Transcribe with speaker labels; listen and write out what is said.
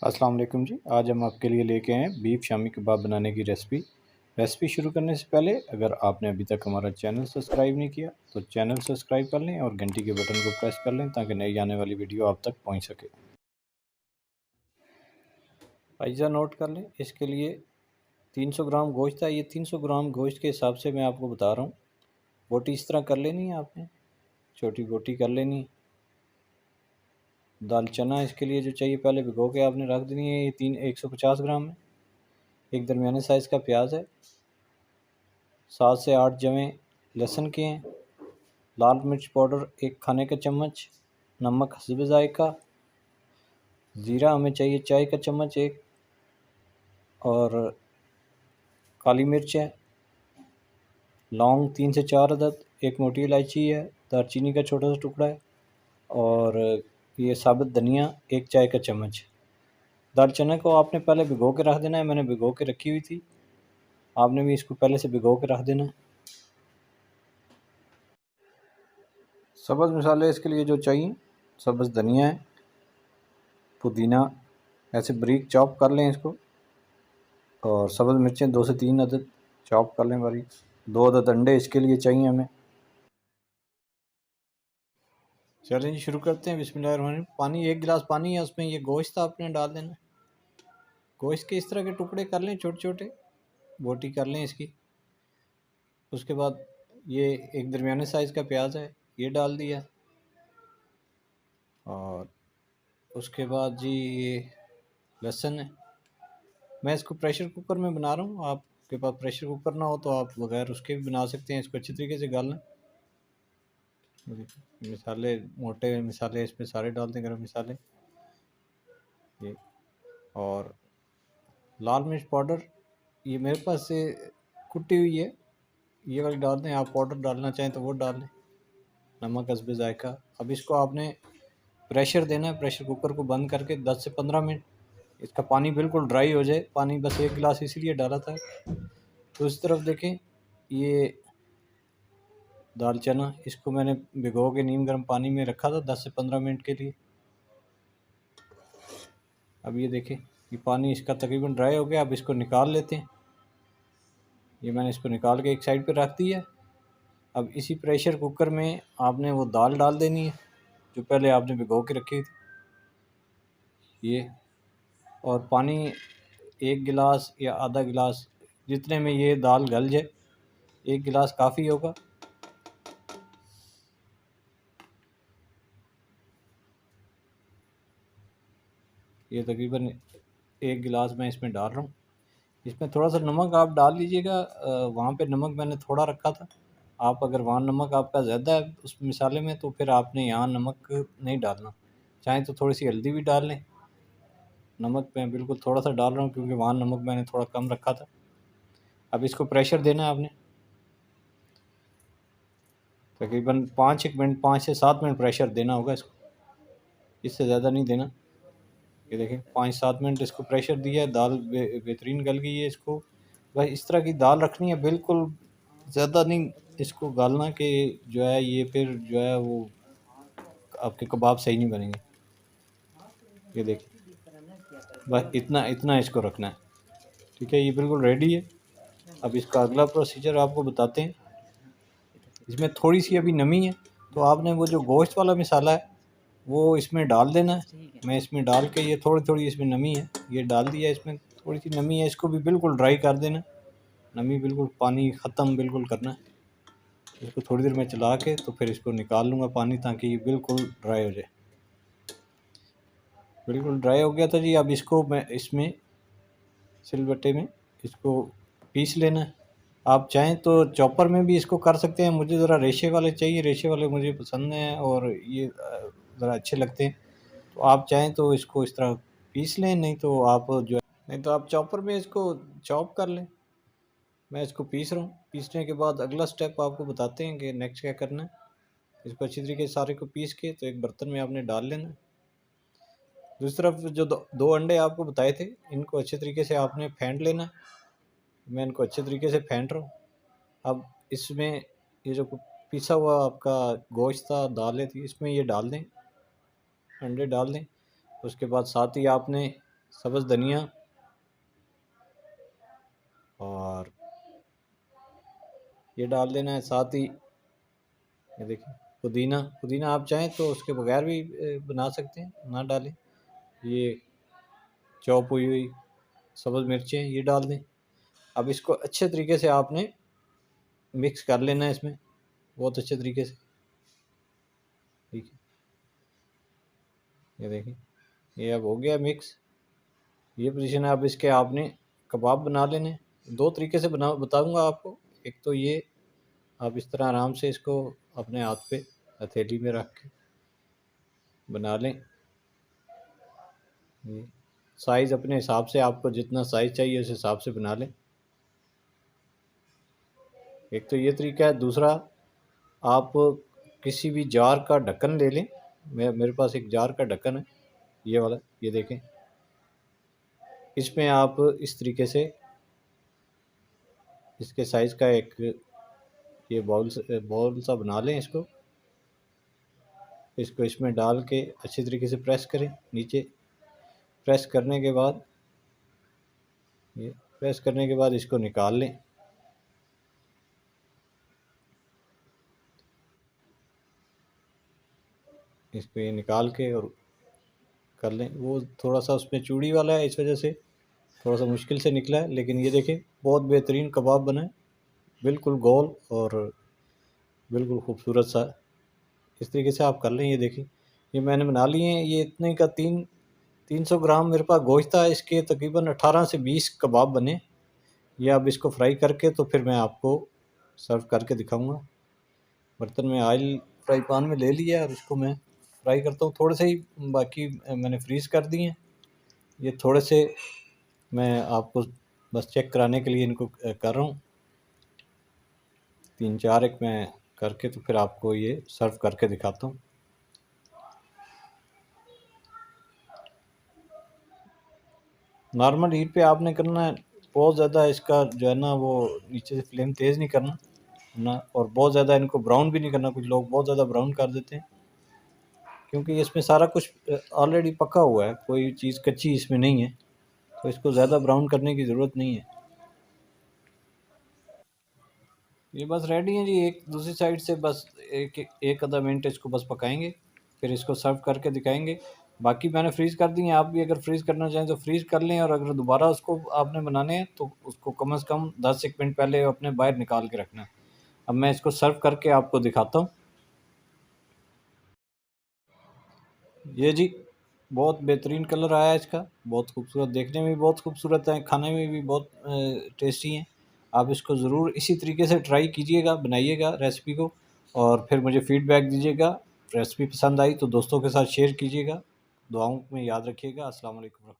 Speaker 1: अस्सलाम वालेकुम जी। आज हम आपके लिए लेके आए हैं बीफ शामी कबाब बनाने की रेसिपी शुरू करने से पहले अगर आपने अभी तक हमारा चैनल सब्सक्राइब नहीं किया तो चैनल सब्सक्राइब कर लें और घंटी के बटन को प्रेस कर लें ताकि नई आने वाली वीडियो आप तक पहुंच सके। अज्जा नोट कर लें। इसके लिए 300 ग्राम गोश्त है। ये 300 ग्राम गोश्त के हिसाब से मैं आपको बता रहा हूँ। बोटी इस तरह कर लेनी है आपने, छोटी बोटी कर लेनी है। दाल चना इसके लिए जो चाहिए पहले भिगो के आपने रख देनी है। ये 150 ग्राम है। एक दरमियाने साइज़ का प्याज है। 7 से 8 जवें लहसुन के हैं। लाल मिर्च पाउडर 1 खाने का चम्मच। नमक हस्ब ज़ायक़ा। ज़ीरा हमें चाहिए चाय का चम्मच 1। और काली मिर्च है। लौंग 3 से 4 अदद। एक मोटी इलायची है। दालचीनी का छोटा सा टुकड़ा है। और ये साबुत धनिया 1 चाय का चम्मच। दाल चने को आपने पहले भिगो के रख देना है। मैंने भिगो के रखी हुई थी, आपने भी इसको पहले से भिगो के रख देना है। सब्ज़ मसाले इसके लिए जो चाहिए, सब्ज़ धनिया है, पुदीना ऐसे बारीक चॉप कर लें इसको। और सब्ज़ मिर्चें 2 से 3 अदद चॉप कर लें बारीक। 2 अदद अंडे इसके लिए चाहिए हमें। चलें जी शुरू करते हैं। बिस्मिल्लाहिर्रहमानिर्रहीम। पानी 1 गिलास पानी है, उसमें ये गोश्त आपने डाल देना। गोश्त के इस तरह के टुकड़े कर लें, छोटे छोटे बोटी कर लें इसकी। उसके बाद ये एक दरमियाने साइज़ का प्याज है, ये डाल दिया। और उसके बाद जी ये लहसुन है। मैं इसको प्रेशर कुकर में बना रहा हूँ। आपके पास प्रेशर कुकर ना हो तो आप बगैर उसके भी बना सकते हैं। इसको अच्छी तरीके से गालना। मसाले मोटे मसाले इसमें सारे डाल दें, गरम मसाले ये। और लाल मिर्च पाउडर ये मेरे पास से कुटी हुई है, ये वाली डाल दें। आप पाउडर डालना चाहें तो वो डाल लें। नमक हस्ब ज़ायक़ा। अब इसको आपने प्रेशर देना है। प्रेशर कुकर को बंद करके 10 से 15 मिनट इसका पानी बिल्कुल ड्राई हो जाए। पानी बस 1 गिलास इसीलिए डाला था। तो इस तरफ देखें, ये दाल चना इसको मैंने भिगो के नीम गर्म पानी में रखा था 10 से 15 मिनट के लिए। अब ये देखें, ये पानी इसका तकरीबन ड्राई हो गया। अब इसको निकाल लेते हैं। ये मैंने इसको निकाल के एक साइड पे रख दिया। अब इसी प्रेशर कुकर में आपने वो दाल डाल देनी है जो पहले आपने भिगो के रखी थी ये। और पानी 1 गिलास या आधा गिलास, जितने में ये दाल गल जाए, 1 गिलास काफ़ी होगा। ये तकरीबन 1 गिलास मैं इसमें डाल रहा हूँ। इसमें थोड़ा सा नमक आप डाल लीजिएगा। वहाँ पे नमक मैंने थोड़ा रखा था। आप अगर वहाँ नमक आपका ज़्यादा है उस मसाले में तो फिर आपने यहाँ नमक नहीं डालना। चाहें तो थोड़ी सी हल्दी भी डाल लें। नमक मैं बिल्कुल थोड़ा सा डाल रहा हूँ क्योंकि वहाँ नमक मैंने थोड़ा कम रखा था। अब इसको प्रेशर देना है आपने तकरीबन 5 मिनट, 5 से 7 मिनट प्रेशर देना होगा इसको, इससे ज़्यादा नहीं देना। ये देखें 5-7 मिनट इसको प्रेशर दिया है। दाल बेहतरीन गल गई है। इसको बस इस तरह की दाल रखनी है, बिल्कुल ज़्यादा नहीं इसको गालना कि जो है ये फिर जो है वो आपके कबाब सही नहीं बनेंगे। ये देखिए बस इतना इतना इसको रखना है। ठीक है, ये बिल्कुल रेडी है। अब इसका अगला प्रोसीजर आपको बताते हैं। इसमें थोड़ी सी अभी नमी है तो आपने वो जो गोश्त वाला मसाला है वो इसमें डाल देना है। मैं इसमें डाल के, ये थोड़ी थोड़ी इसमें नमी है, ये डाल दिया। इसमें थोड़ी सी नमी है, इसको भी बिल्कुल ड्राई कर देना। नमी बिल्कुल, पानी ख़त्म बिल्कुल करना है। इसको थोड़ी देर में चला के तो फिर इसको निकाल लूँगा पानी, ताकि ये बिल्कुल ड्राई हो जाए। बिल्कुल ड्राई हो गया था जी। अब इसको मैं इसमें सिलबट्टे में इसको पीस लेना है। आप चाहें तो चॉपर में भी इसको कर सकते हैं। मुझे ज़रा रेशे वाले चाहिए, रेशे वाले मुझे पसंद हैं और ये ज़रा अच्छे लगते हैं। तो आप चाहें तो इसको इस तरह पीस लें, नहीं तो आप जो है, नहीं तो आप चॉपर में इसको चॉप कर लें। मैं इसको पीस रहा हूँ। पीसने के बाद अगला स्टेप आपको बताते हैं कि नेक्स्ट क्या करना है। इसको अच्छी तरीके से सारे को पीस के तो एक बर्तन में आपने डाल लेना। दूसरी तरफ जो दो अंडे आपको बताए थे, इनको अच्छे तरीके से आपने फेंट लेना। मैं इनको अच्छे तरीके से फेंट रहा हूँ। अब इसमें ये जो पिसा हुआ आपका गोश्त था, दालें थी, इसमें ये डाल दें, अंडे डाल दें। उसके बाद साथ ही आपने सब्ज़ धनिया और ये डाल देना है। साथ ही ये देखिए पुदीना, पुदीना आप चाहें तो उसके बगैर भी बना सकते हैं, ना डालें। ये चॉप हुई हुई सब्ज़ मिर्चें ये डाल दें। अब इसको अच्छे तरीके से आपने मिक्स कर लेना है इसमें, बहुत अच्छे तरीके से। ठीक है, ये देखिए ये अब हो गया मिक्स। ये पोजीशन है। अब इसके आपने कबाब बना लेने। दो तरीके से बना बताऊंगा आपको। एक तो ये आप इस तरह आराम से इसको अपने हाथ पे हथेली में रख के बना लें। ये साइज़ अपने हिसाब से, आपको जितना साइज़ चाहिए उस हिसाब से बना लें। एक तो ये तरीका है। दूसरा, आप किसी भी जार का ढक्कन ले लें। मेरे पास एक जार का ढक्कन है, ये वाला, ये देखें। इसमें आप इस तरीके से इसके साइज़ का एक ये बॉल सा बना लें। इसको इसमें डाल के अच्छी तरीके से प्रेस करें नीचे। प्रेस करने के बाद इसको निकाल लें। इसको ये निकाल के और कर लें। वो थोड़ा सा उसमें चूड़ी वाला है, इस वजह से थोड़ा सा मुश्किल से निकला है, लेकिन ये देखें बहुत बेहतरीन कबाब बना है, बिल्कुल गोल और बिल्कुल खूबसूरत सा। इस तरीके से आप कर लें। ये देखिए ये मैंने बना लिए हैं। ये इतने का 300 ग्राम मेरे पास गोश्त था। इसके तकरीबन 18 से 20 कबाब बने। ये अब इसको फ्राई करके तो फिर मैं आपको सर्व करके दिखाऊंगा। बर्तन में ऑयल फ्राई पैन में ले लिया और इसको मैं फ्राई करता हूँ। थोड़े से ही बाकी मैंने फ्रीज़ कर दिए हैं। ये थोड़े से मैं आपको बस चेक कराने के लिए इनको कर रहा हूँ। 3-4 एक मैं करके तो फिर आपको ये सर्व करके दिखाता हूँ। नॉर्मल हीट पे आपने करना है। बहुत ज़्यादा इसका जो है ना वो नीचे से फ्लेम तेज़ नहीं करना ना, और बहुत ज़्यादा इनको ब्राउन भी नहीं करना। कुछ लोग बहुत ज़्यादा ब्राउन कर देते हैं, क्योंकि इसमें सारा कुछ ऑलरेडी पका हुआ है, कोई चीज़ कच्ची इसमें नहीं है, तो इसको ज़्यादा ब्राउन करने की ज़रूरत नहीं है। ये बस रेडी है जी। एक दूसरी साइड से बस एक आधा मिनट इसको बस पकाएंगे, फिर इसको सर्व करके दिखाएंगे। बाकी मैंने फ्रीज़ कर दी हैं। आप भी अगर फ्रीज़ करना चाहें तो फ्रीज़ कर लें, और अगर दोबारा उसको आपने बनाने हैं तो उसको कम से कम 10 एक मिनट पहले अपने बाहर निकाल के रखना है। अब मैं इसको सर्व करके आपको दिखाता हूँ। ये जी बहुत बेहतरीन कलर आया है इसका, बहुत खूबसूरत, देखने में भी बहुत खूबसूरत है, खाने में भी बहुत टेस्टी हैं। आप इसको ज़रूर इसी तरीके से ट्राई कीजिएगा, बनाइएगा रेसिपी को, और फिर मुझे फ़ीडबैक दीजिएगा। रेसिपी पसंद आई तो दोस्तों के साथ शेयर कीजिएगा। दुआओं में याद रखिएगा। अस्सलाम वालेकुम।